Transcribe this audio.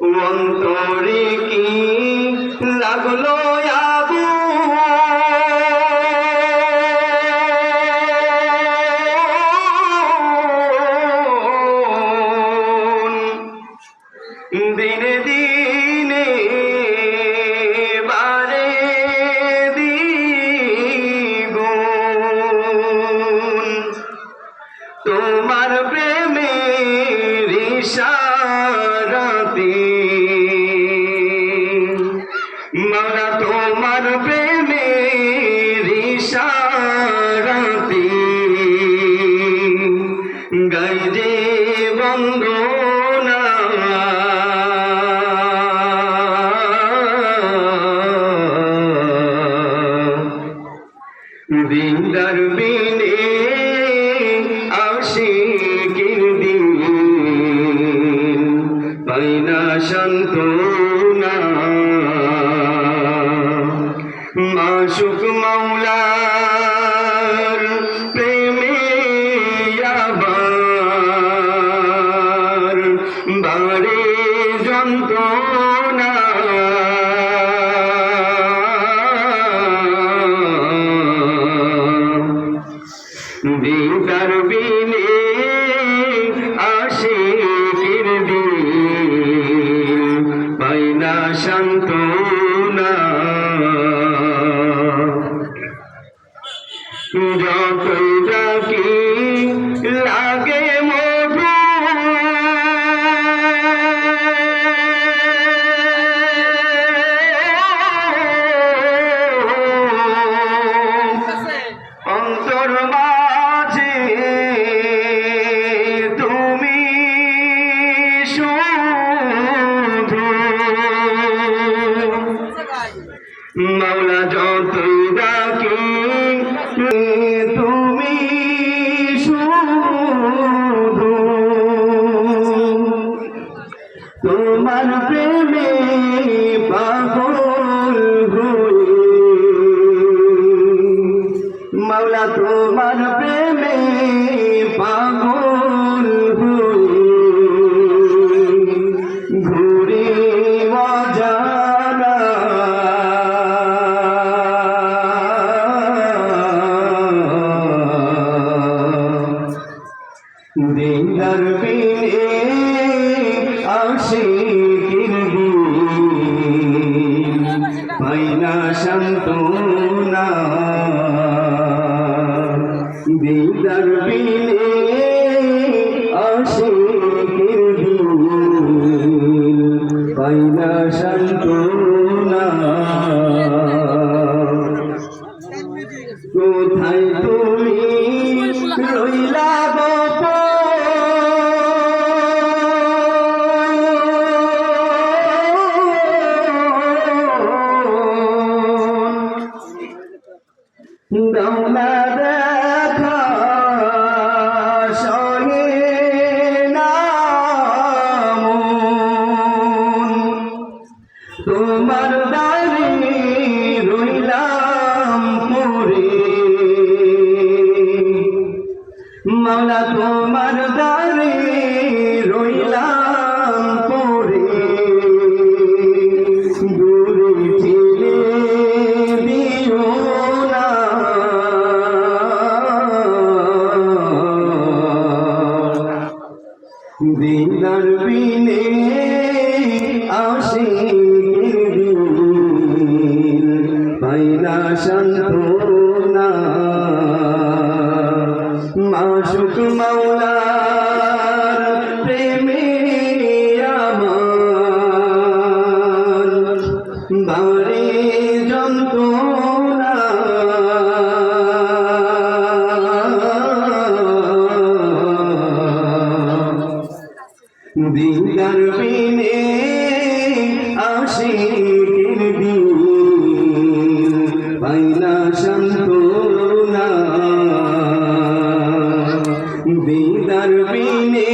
অন্তরে কি লাগলো দিনে দিনে বারে দ্বিগুণ তোমার প্রেমের ইশারাতে মাওলা তোমার প্রেমের ইশারাতে গাই যে বন্দনা দিনদার বিনে আশিকের দিন পাই না সান্ত্বনা মাশুক মাওলার প্রেমে আবার বাড়ে যন্ত্রণা দিদার বিনে আশিকের দিন পাই না সান্ত্বনা যতই ডাকি লাগে মধু অন্তর মাঝে তুমি শুধু মাওলা যতই ডাকি তুমি শুধু তোমার প্রেমে পাগল হয়ে মাওলা তোমার প্রেমে পাগল হয়ে ঘুরে অজানা দিনদার বিনে আশিকের দিন পাই না সান্ত্বনা দিনদার বিনে আশিকের দিন পাই না সান্ত্বনা কোথায় তুমি রইলা দাও না দেখা সহে না মন তোমার দ্বারে রইলাম পড়ে মাওলা তোমার দ্বারে রইলাম পড়ে দূরে ঠেলে দিও না দিনদার বিনে আশিকের দিন পাই না সান্ত্বনা মাশুক মাওলার প্রেমে আমার বাড়ে যন্ত্রণা দিনদার বিনে আশিকের দিন পাই না সান্ত্বনা দিনদার বিনে